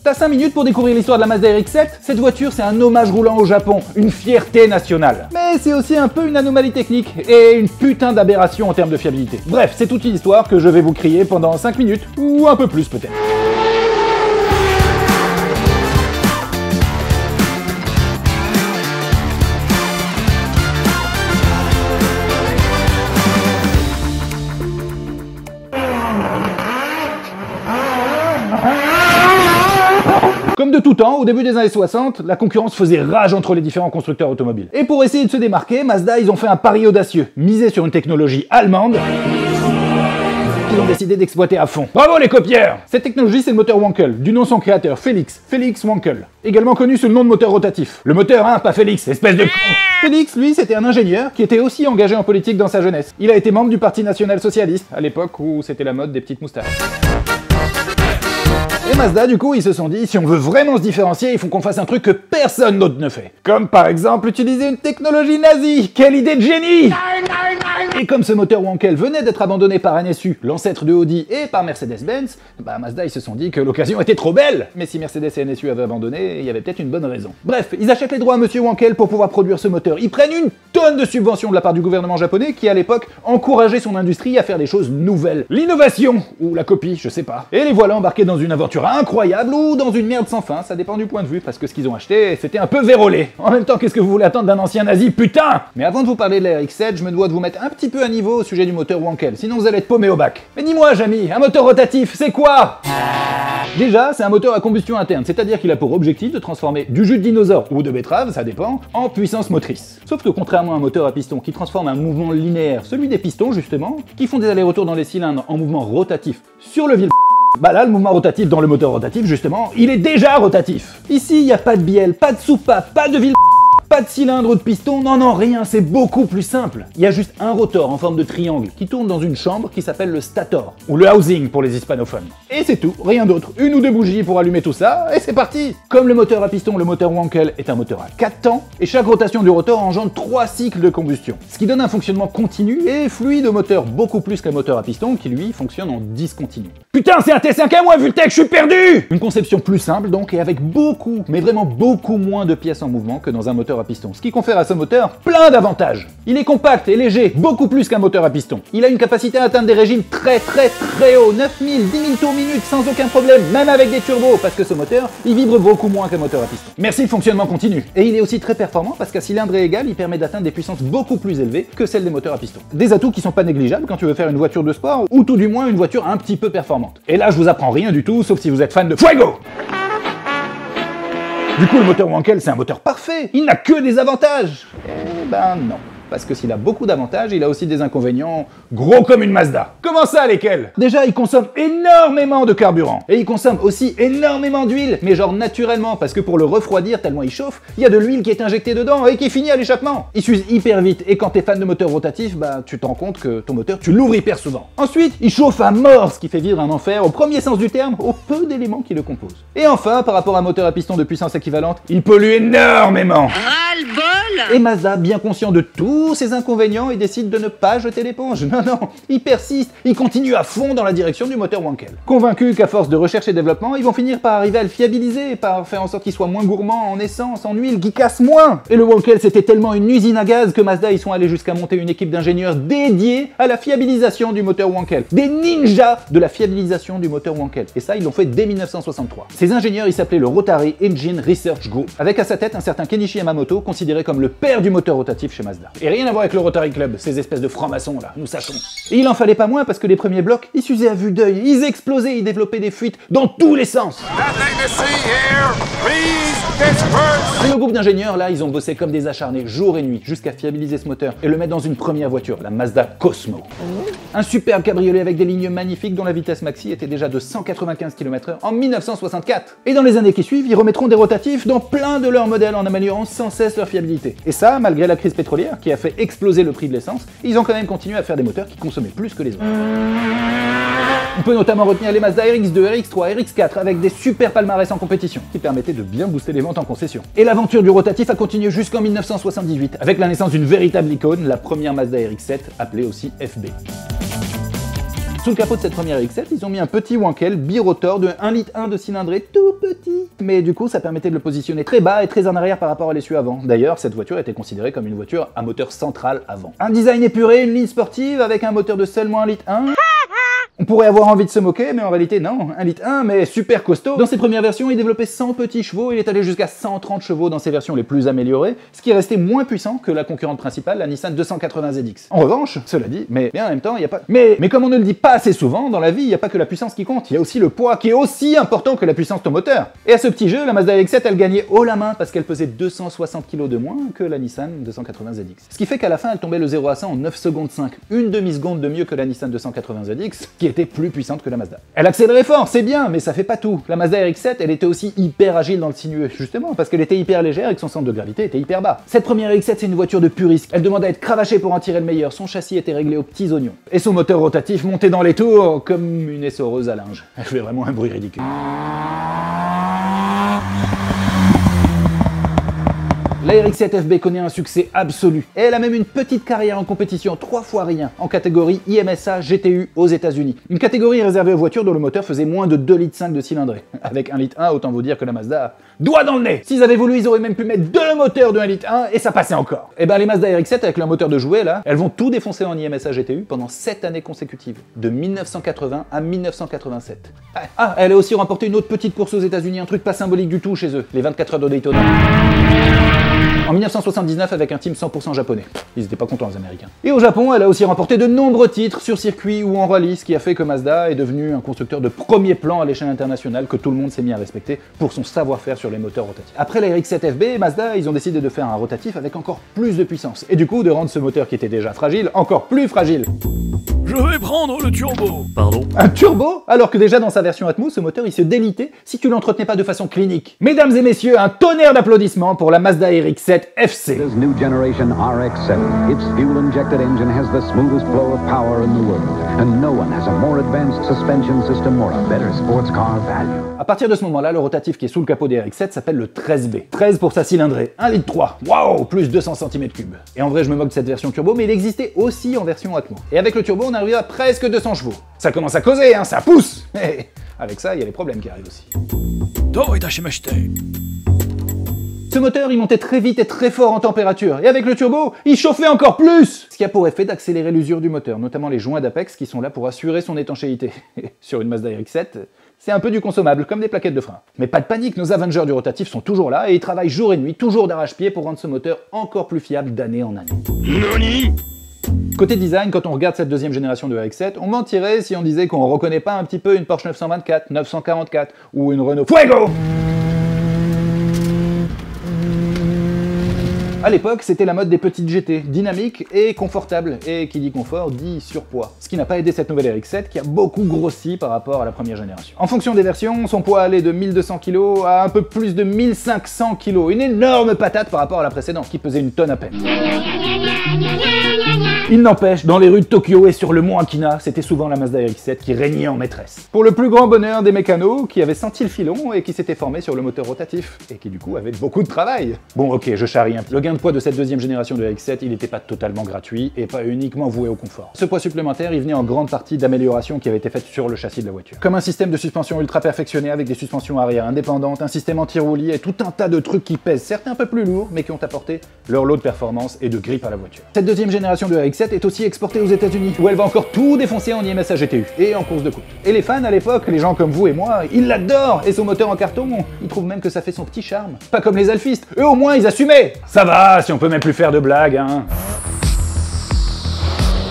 T'as 5 minutes pour découvrir l'histoire de la Mazda RX-7. Cette voiture, c'est un hommage roulant au Japon, une fierté nationale. Mais c'est aussi un peu une anomalie technique et une putain d'aberration en termes de fiabilité. Bref, c'est toute une histoire que je vais vous crier pendant 5 minutes, ou un peu plus peut-être. Comme de tout temps, au début des années 60, la concurrence faisait rage entre les différents constructeurs automobiles. Et pour essayer de se démarquer, Mazda, ils ont fait un pari audacieux, misé sur une technologie allemande qu'ils ont décidé d'exploiter à fond. Bravo les copieurs! Cette technologie, c'est le moteur Wankel, du nom de son créateur, Félix Wankel, également connu sous le nom de moteur rotatif. Le moteur, hein, pas Félix, espèce de con! Félix, lui, c'était un ingénieur qui était aussi engagé en politique dans sa jeunesse. Il a été membre du Parti national-socialiste, à l'époque où c'était la mode des petites moustaches. Et Mazda, du coup, ils se sont dit, si on veut vraiment se différencier, il faut qu'on fasse un truc que personne d'autre ne fait. Comme par exemple utiliser une technologie nazie. Quelle idée de génie! Et comme ce moteur Wankel venait d'être abandonné par NSU, l'ancêtre de Audi, et par Mercedes-Benz, bah Mazda ils se sont dit que l'occasion était trop belle. Mais si Mercedes et NSU avaient abandonné, il y avait peut-être une bonne raison. Bref, ils achètent les droits à Monsieur Wankel pour pouvoir produire ce moteur. Ils prennent une tonne de subventions de la part du gouvernement japonais qui, à l'époque, encourageait son industrie à faire des choses nouvelles. L'innovation, ou la copie, je sais pas. Et les voilà embarqués dans une aventure incroyable ou dans une merde sans fin, ça dépend du point de vue, parce que ce qu'ils ont acheté, c'était un peu vérolé. En même temps, qu'est-ce que vous voulez attendre d'un ancien nazi, putain! Mais avant de vous parler de la RX-7, je me dois de vous mettre un petit peu à niveau au sujet du moteur Wankel, sinon vous allez être paumé au bac. Mais dis-moi, Jamy, un moteur rotatif, c'est quoi? Déjà, c'est un moteur à combustion interne, c'est-à-dire qu'il a pour objectif de transformer du jus de dinosaure ou de betterave, ça dépend, en puissance motrice. Sauf que contrairement à un moteur à piston qui transforme un mouvement linéaire, celui des pistons justement, qui font des allers-retours dans les cylindres en mouvement rotatif sur le bah là, le mouvement rotatif dans le moteur rotatif, justement, il est déjà rotatif. Ici, il n'y a pas de bielle, pas de soupape, pas de pas de cylindre ou de piston, non, rien, c'est beaucoup plus simple. Il y a juste un rotor en forme de triangle qui tourne dans une chambre qui s'appelle le stator, ou le housing pour les hispanophones. Et c'est tout, rien d'autre. Une ou deux bougies pour allumer tout ça, et c'est parti! Comme le moteur à piston, le moteur Wankel est un moteur à 4 temps, et chaque rotation du rotor engendre 3 cycles de combustion. Ce qui donne un fonctionnement continu et fluide au moteur, beaucoup plus qu'un moteur à piston qui lui fonctionne en discontinu. Putain, c'est un T5 à moi, Vultec, je suis perdu! Une conception plus simple donc, et avec beaucoup, mais vraiment beaucoup moins de pièces en mouvement que dans un moteur à piston, ce qui confère à ce moteur plein d'avantages. Il est compact et léger, beaucoup plus qu'un moteur à piston. Il a une capacité à atteindre des régimes très haut, 9000, 10 000 tours minute sans aucun problème, même avec des turbos, parce que ce moteur, il vibre beaucoup moins qu'un moteur à piston. Merci le fonctionnement continu. Et il est aussi très performant parce qu'à cylindre égal, il permet d'atteindre des puissances beaucoup plus élevées que celles des moteurs à piston. Des atouts qui sont pas négligeables quand tu veux faire une voiture de sport, ou tout du moins une voiture un petit peu performante. Et là, je vous apprends rien du tout, sauf si vous êtes fan de Fuego! Du coup, le moteur Wankel, c'est un moteur parfait. Il n'a que des avantages. Eh ben non. Parce que s'il a beaucoup d'avantages, il a aussi des inconvénients gros comme une Mazda. Comment ça, lesquels? Déjà, il consomme énormément de carburant. Et il consomme aussi énormément d'huile, mais genre naturellement, parce que pour le refroidir tellement il chauffe, il y a de l'huile qui est injectée dedans et qui finit à l'échappement. Il s'use hyper vite, et quand t'es fan de moteur rotatif, bah tu te rends compte que ton moteur, tu l'ouvres hyper souvent. Ensuite, il chauffe à mort, ce qui fait vivre un enfer au premier sens du terme, au peu d'éléments qui le composent. Et enfin, par rapport à un moteur à piston de puissance équivalente, il pollue énormément. Ras-le-bol! Et Mazda, bien conscient de tous ses inconvénients, il décide de ne pas jeter l'éponge. Non, il persiste, il continue à fond dans la direction du moteur Wankel. Convaincu qu'à force de recherche et développement, ils vont finir par arriver à le fiabiliser, par faire en sorte qu'il soit moins gourmand en essence, en huile, qu'il casse moins. Et le Wankel, c'était tellement une usine à gaz que Mazda, ils sont allés jusqu'à monter une équipe d'ingénieurs dédiée à la fiabilisation du moteur Wankel. Des ninjas de la fiabilisation du moteur Wankel. Et ça, ils l'ont fait dès 1963. Ces ingénieurs, ils s'appelaient le Rotary Engine Research Group, avec à sa tête un certain Kenichi Yamamoto, considéré comme le père du moteur rotatif chez Mazda. Et rien à voir avec le Rotary Club, ces espèces de francs-maçons là, nous sachons. Et il en fallait pas moins parce que les premiers blocs, ils s'usaient à vue d'œil, ils explosaient, ils développaient des fuites dans tous les sens. Et le groupe d'ingénieurs là, ils ont bossé comme des acharnés jour et nuit jusqu'à fiabiliser ce moteur et le mettre dans une première voiture, la Mazda Cosmo. Un superbe cabriolet avec des lignes magnifiques dont la vitesse maxi était déjà de 195 km/h en 1964. Et dans les années qui suivent, ils remettront des rotatifs dans plein de leurs modèles en améliorant sans cesse leur fiabilité. Et ça, malgré la crise pétrolière qui a fait exploser le prix de l'essence, ils ont quand même continué à faire des moteurs qui consommaient plus que les autres. On peut notamment retenir les Mazda RX2, RX3, RX4 avec des super palmarès en compétition qui permettaient de bien booster les ventes en concession. Et l'aventure du rotatif a continué jusqu'en 1978 avec la naissance d'une véritable icône, la première Mazda RX-7 appelée aussi FB. Sous le capot de cette première RX-7, ils ont mis un petit Wankel birotor de 1,1 litre de cylindrée tout petit. Mais du coup, ça permettait de le positionner très bas et très en arrière par rapport à l'essieu avant. D'ailleurs, cette voiture était considérée comme une voiture à moteur central avant. Un design épuré, une ligne sportive avec un moteur de seulement 1,1 litre. On pourrait avoir envie de se moquer, mais en réalité non, 1,1 litre, mais super costaud. Dans ses premières versions, il développait 100 petits chevaux, il est allé jusqu'à 130 chevaux dans ses versions les plus améliorées, ce qui est resté moins puissant que la concurrente principale, la Nissan 280ZX. En revanche, cela dit, mais en même temps, il n'y a pas... Mais comme on ne le dit pas assez souvent, dans la vie, il n'y a pas que la puissance qui compte, il y a aussi le poids qui est aussi important que la puissance de ton moteur. Et à ce petit jeu, la Mazda RX-7, elle gagnait haut la main parce qu'elle pesait 260 kg de moins que la Nissan 280ZX. Ce qui fait qu'à la fin, elle tombait le 0 à 100 en 9 secondes 5, une demi-seconde de mieux que la Nissan 280ZX, qui était plus puissante que la Mazda. Elle accélérait fort, c'est bien, mais ça fait pas tout. La Mazda RX-7, elle était aussi hyper agile dans le sinueux, justement, parce qu'elle était hyper légère et que son centre de gravité était hyper bas. Cette première RX-7, c'est une voiture de puriste. Elle demande à être cravachée pour en tirer le meilleur. Son châssis était réglé aux petits oignons. Et son moteur rotatif montait dans les tours comme une essoreuse à linge. Elle fait vraiment un bruit ridicule. La RX-7 FB connaît un succès absolu, et elle a même une petite carrière en compétition 3 fois rien, en catégorie IMSA GTU aux États-Unis. Une catégorie réservée aux voitures dont le moteur faisait moins de 2,5 litres de cylindrée. Avec 1,1 litre, autant vous dire que la Mazda, doigt dans le nez. S'ils avaient voulu, ils auraient même pu mettre 2 moteurs de 1,1 litre, et ça passait encore. Et ben les Mazda RX-7 avec leur moteur de jouet là, elles vont tout défoncer en IMSA GTU pendant 7 années consécutives, de 1980 à 1987. Ah, elle a aussi remporté une autre petite course aux États-Unis, un truc pas symbolique du tout chez eux, les 24 heures de Daytona. En 1979 avec un team 100% japonais. Ils étaient pas contents les Américains. Et au Japon, elle a aussi remporté de nombreux titres sur circuit ou en rallye, ce qui a fait que Mazda est devenu un constructeur de premier plan à l'échelle internationale que tout le monde s'est mis à respecter pour son savoir-faire sur les moteurs rotatifs. Après la RX-7 FB, Mazda, ils ont décidé de faire un rotatif avec encore plus de puissance. Et du coup, de rendre ce moteur qui était déjà fragile, encore plus fragile. Je vais prendre le turbo. Pardon? Un turbo? Alors que déjà dans sa version Atmos, ce moteur il se délitait si tu l'entretenais pas de façon clinique. Mesdames et messieurs, un tonnerre d'applaudissements pour la Mazda RX-7 FC. This new generation RX-7, its fuel-injected engine has the smoothest flow of power in the world, and no one has a more advanced suspension system or a better sports car value. À partir de ce moment-là, le rotatif qui est sous le capot des RX-7 s'appelle le 13B. 13 pour sa cylindrée, 1,3 litre. Waouh, plus 200 cm3. Et en vrai, je me moque de cette version turbo, mais il existait aussi en version Atmo. Et avec le turbo, on arrive à presque 200 chevaux. Ça commence à causer, hein, ça pousse. Et avec ça, il y a les problèmes qui arrivent aussi. Ce moteur, il montait très vite et très fort en température, et avec le turbo, il chauffait encore plus! Ce qui a pour effet d'accélérer l'usure du moteur, notamment les joints d'Apex qui sont là pour assurer son étanchéité. Sur une Mazda RX-7, c'est un peu du consommable, comme des plaquettes de frein. Mais pas de panique, nos Avengers du rotatif sont toujours là, et ils travaillent jour et nuit, toujours d'arrache-pied pour rendre ce moteur encore plus fiable d'année en année. Nani? Côté design, quand on regarde cette deuxième génération de RX-7, on mentirait si on disait qu'on reconnaît pas un petit peu une Porsche 924, 944 ou une Renault Fuego! À l'époque, c'était la mode des petites GT, dynamiques et confortables, et qui dit confort dit surpoids. Ce qui n'a pas aidé cette nouvelle RX-7 qui a beaucoup grossi par rapport à la première génération. En fonction des versions, son poids allait de 1200 kg à un peu plus de 1500 kg, une énorme patate par rapport à la précédente qui pesait une tonne à peine. Il n'empêche, dans les rues de Tokyo et sur le mont Akina, c'était souvent la Mazda RX-7 qui régnait en maîtresse. Pour le plus grand bonheur des mécanos qui avaient senti le filon et qui s'étaient formés sur le moteur rotatif, et qui du coup avaient beaucoup de travail. Bon ok, je charrie un peu. Le gain de poids de cette deuxième génération de RX-7, il n'était pas totalement gratuit et pas uniquement voué au confort. Ce poids supplémentaire, il venait en grande partie d'améliorations qui avaient été faites sur le châssis de la voiture. Comme un système de suspension ultra perfectionné avec des suspensions arrière indépendantes, un système anti-roulis et tout un tas de trucs qui pèsent, certes un peu plus lourds, mais qui ont apporté leur lot de performance et de grip à la voiture. Cette deuxième génération de RX-7 est aussi exportée aux États-Unis, où elle va encore tout défoncer en IMSA GTU et en course de côte. Et les fans à l'époque, les gens comme vous et moi, ils l'adorent, et son moteur en carton, ils trouvent même que ça fait son petit charme. Pas comme les alfistes, eux au moins ils assumaient. Ça va, si on peut même plus faire de blagues, hein.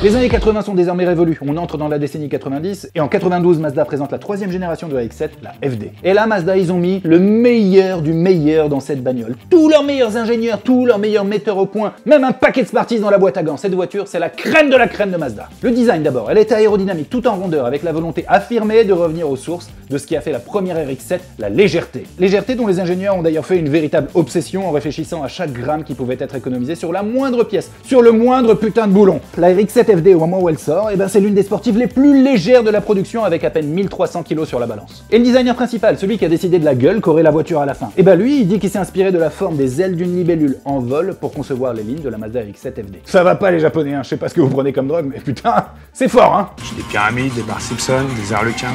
Les années 80 sont désormais révolues, on entre dans la décennie 90, et en 92, Mazda présente la troisième génération de RX-7, la FD. Et là, Mazda, ils ont mis le meilleur du meilleur dans cette bagnole. Tous leurs meilleurs ingénieurs, tous leurs meilleurs metteurs au point, même un paquet de Smarties dans la boîte à gants. Cette voiture, c'est la crème de Mazda. Le design d'abord, elle est aérodynamique, tout en rondeur, avec la volonté affirmée de revenir aux sources de ce qui a fait la première RX-7, la légèreté. Légèreté dont les ingénieurs ont d'ailleurs fait une véritable obsession en réfléchissant à chaque gramme qui pouvait être économisé sur la moindre pièce, sur le moindre putain de boulon. La RX-7 RX-7 FD au moment où elle sort, et ben c'est l'une des sportives les plus légères de la production avec à peine 1300 kg sur la balance. Et le designer principal, celui qui a décidé de la gueule qu'aurait la voiture à la fin, et ben lui il dit qu'il s'est inspiré de la forme des ailes d'une libellule en vol pour concevoir les lignes de la Mazda RX-7 FD. Ça va pas les japonais, hein, je sais pas ce que vous prenez comme drogue, mais putain, c'est fort hein. J'ai des pyramides, des Bar Simpson, des arlequins,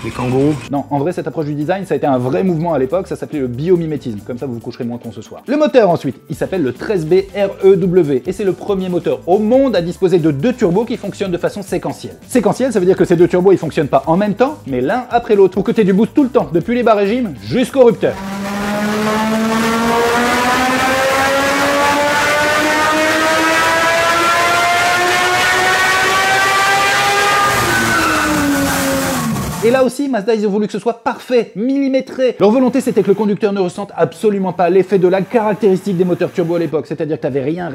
des kangourous. Non, en vrai, cette approche du design, ça a été un vrai mouvement à l'époque, ça s'appelait le biomimétisme, comme ça vous vous coucherez moins con ce soir. Le moteur ensuite, il s'appelle le 13B REW, et c'est le premier moteur au monde à disposer de 2 turbos qui fonctionnent de façon séquentielle. Séquentielle, ça veut dire que ces 2 turbos, ils fonctionnent pas en même temps, mais l'un après l'autre, pour que tu aies du boost tout le temps, depuis les bas régimes jusqu'au rupteur. Et là aussi, Mazda, ils ont voulu que ce soit parfait, millimétré. Leur volonté, c'était que le conducteur ne ressente absolument pas l'effet de la caractéristique des moteurs turbo à l'époque, c'est-à-dire que t'avais rien,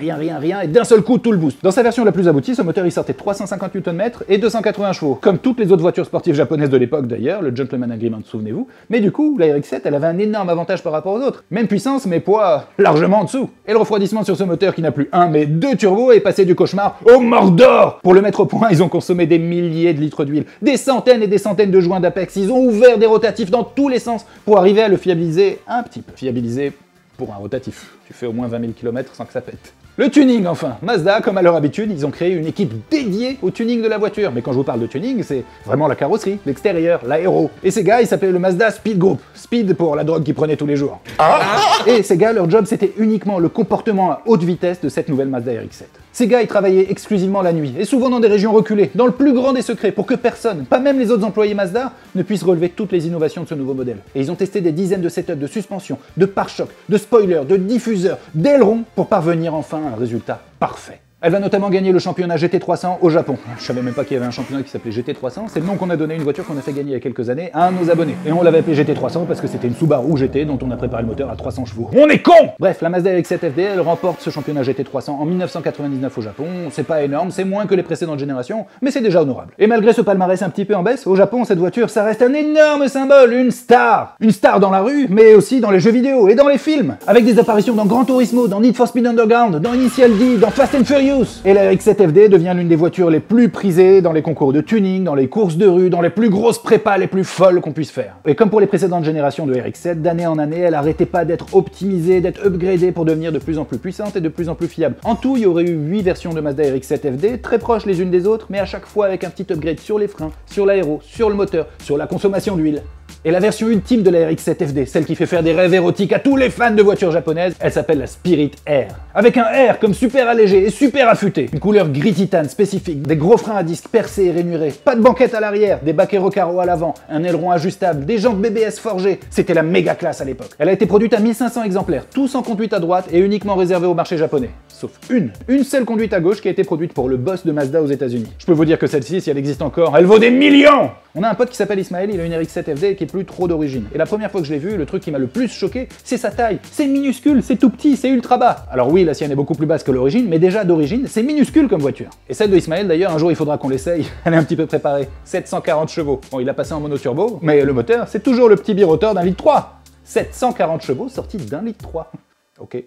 et d'un seul coup, tout le boost. Dans sa version la plus aboutie, ce moteur, il sortait 350 Nm et 280 chevaux, comme toutes les autres voitures sportives japonaises de l'époque d'ailleurs, le Gentleman Agreement, souvenez-vous. Mais du coup, la RX-7, elle avait un énorme avantage par rapport aux autres. Même puissance, mais poids largement en dessous. Et le refroidissement sur ce moteur qui n'a plus un, mais 2 turbos est passé du cauchemar au Mordor. Pour le mettre au point, ils ont consommé des milliers de litres d'huile, des centaines et des centaines de joints d'Apex, ils ont ouvert des rotatifs dans tous les sens pour arriver à le fiabiliser un petit peu. Fiabiliser pour un rotatif. Tu fais au moins 20 000 km sans que ça pète. Le tuning enfin. Mazda, comme à leur habitude, ils ont créé une équipe dédiée au tuning de la voiture. Mais quand je vous parle de tuning, c'est vraiment la carrosserie, l'extérieur, l'aéro. Et ces gars, ils s'appelaient le Mazda Speed Group. Speed pour la drogue qu'ils prenaient tous les jours. Et ces gars, leur job, c'était uniquement le comportement à haute vitesse de cette nouvelle Mazda RX-7. Ces gars, ils travaillaient exclusivement la nuit, et souvent dans des régions reculées, dans le plus grand des secrets, pour que personne, pas même les autres employés Mazda, ne puisse relever toutes les innovations de ce nouveau modèle. Et ils ont testé des dizaines de setups de suspension, de pare-choc, de spoilers, de diffuseurs, d'ailerons, pour parvenir enfin à un résultat parfait. Elle va notamment gagner le championnat GT300 au Japon. Je savais même pas qu'il y avait un championnat qui s'appelait GT300, c'est le nom qu'on a donné à une voiture qu'on a fait gagner il y a quelques années à un de nos abonnés. Et on l'avait appelé GT300 parce que c'était une Subaru GT dont on a préparé le moteur à 300 chevaux. On est con! Bref, la Mazda RX-7 FD, elle remporte ce championnat GT300 en 1999 au Japon. C'est pas énorme, c'est moins que les précédentes générations, mais c'est déjà honorable. Et malgré ce palmarès un petit peu en baisse, au Japon, cette voiture, ça reste un énorme symbole, une star! Une star dans la rue, mais aussi dans les jeux vidéo et dans les films, avec des apparitions dans Gran Turismo, dans Need for Speed Underground, dans Initial D, dans Fast and Furious. Et la RX-7 FD devient l'une des voitures les plus prisées dans les concours de tuning, dans les courses de rue, dans les plus grosses prépas les plus folles qu'on puisse faire. Et comme pour les précédentes générations de RX-7, d'année en année, elle arrêtait pas d'être optimisée, d'être upgradée pour devenir de plus en plus puissante et de plus en plus fiable. En tout, il y aurait eu 8 versions de Mazda RX-7 FD, très proches les unes des autres, mais à chaque fois avec un petit upgrade sur les freins, sur l'aéro, sur le moteur, sur la consommation d'huile. Et la version ultime de la RX-7 FD, celle qui fait faire des rêves érotiques à tous les fans de voitures japonaises, elle s'appelle la Spirit Air. Avec un R comme super allégé et super affûté, une couleur gris titane spécifique, des gros freins à disque percés et rainurés, pas de banquette à l'arrière, des baquets carreaux à l'avant, un aileron ajustable, des jantes BBS forgées, c'était la méga classe à l'époque. Elle a été produite à 1500 exemplaires, tous en conduite à droite et uniquement réservée au marché japonais. Sauf une seule conduite à gauche qui a été produite pour le boss de Mazda aux États-Unis. Je peux vous dire que celle-ci, si elle existe encore, elle vaut des millions! On a un pote qui s'appelle Ismaël, il a une RX-7 FD qui est plus trop d'origine. Et la première fois que je l'ai vu, le truc qui m'a le plus choqué, c'est sa taille. C'est minuscule, c'est tout petit, c'est ultra bas. Alors oui, la sienne est beaucoup plus basse que l'origine, mais déjà d'origine, c'est minuscule comme voiture. Et celle de Ismaël d'ailleurs, un jour il faudra qu'on l'essaye, elle est un petit peu préparée. 740 chevaux. Bon, il a passé en monoturbo, mais le moteur, c'est toujours le petit birotor d'un litre 3. 740 chevaux sortis d'un litre 3. Ok.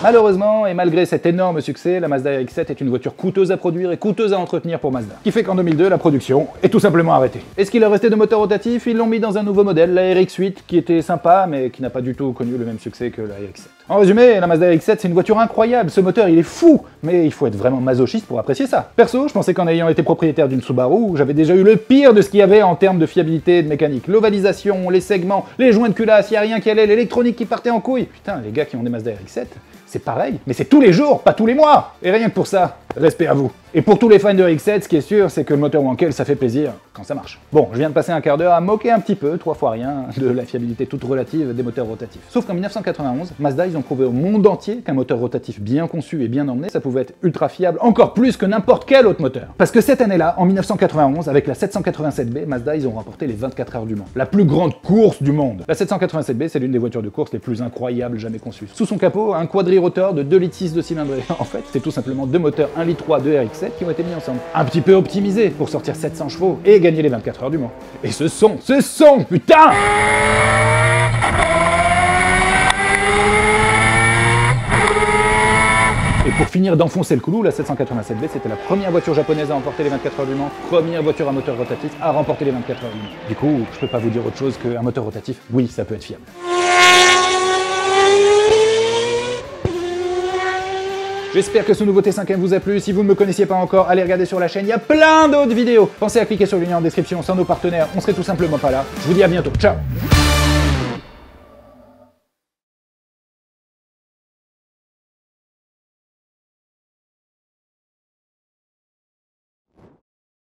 Malheureusement, et malgré cet énorme succès, la Mazda RX-7 est une voiture coûteuse à produire et coûteuse à entretenir pour Mazda. Qui fait qu'en 2002, la production est tout simplement arrêtée. Et ce qu'il leur restait de moteur rotatif, ils l'ont mis dans un nouveau modèle, la RX-8, qui était sympa, mais qui n'a pas du tout connu le même succès que la RX-7. En résumé, la Mazda RX-7, c'est une voiture incroyable, ce moteur il est fou, mais il faut être vraiment masochiste pour apprécier ça. Perso, je pensais qu'en ayant été propriétaire d'une Subaru, j'avais déjà eu le pire de ce qu'il y avait en termes de fiabilité et de mécanique. L'ovalisation, les segments, les joints de culasse, y a rien qui allait, l'électronique qui partait en couille. Putain, les gars qui ont des Mazda RX-7, c'est pareil, mais c'est tous les jours, pas tous les mois. Et rien que pour ça, respect à vous. Et pour tous les fans de RX-7, ce qui est sûr, c'est que le moteur Wankel, ça fait plaisir quand ça marche. Bon, je viens de passer un quart d'heure à moquer un petit peu, 3 fois rien, de la fiabilité toute relative des moteurs rotatifs. Sauf qu'en 1991, Mazda, ils ont prouvé au monde entier qu'un moteur rotatif bien conçu et bien emmené, ça pouvait être ultra fiable, encore plus que n'importe quel autre moteur. Parce que cette année-là, en 1991, avec la 787B, Mazda, ils ont remporté les 24 heures du Mans. La plus grande course du monde. La 787B, c'est l'une des voitures de course les plus incroyables jamais conçues. Sous son capot, un quadrirotor de 2,6 litres de cylindrée. En fait, c'est tout simplement deux moteurs 1,3 litre de RX-7 qui ont été mis ensemble. Un petit peu optimisés pour sortir 700 chevaux et gagner les 24 heures du Mans. Et ce son, putain! Et pour finir d'enfoncer le clou, la 787B, c'était la première voiture japonaise à remporter les 24 heures du Mans, première voiture à moteur rotatif à remporter les 24 heures du Mans. Du coup, je peux pas vous dire autre chose qu'un moteur rotatif, oui, ça peut être fiable. J'espère que ce nouveau T5M vous a plu. Si vous ne me connaissiez pas encore, allez regarder sur la chaîne, il y a plein d'autres vidéos. Pensez à cliquer sur le lien en description. Sans nos partenaires, on serait tout simplement pas là. Je vous dis à bientôt. Ciao!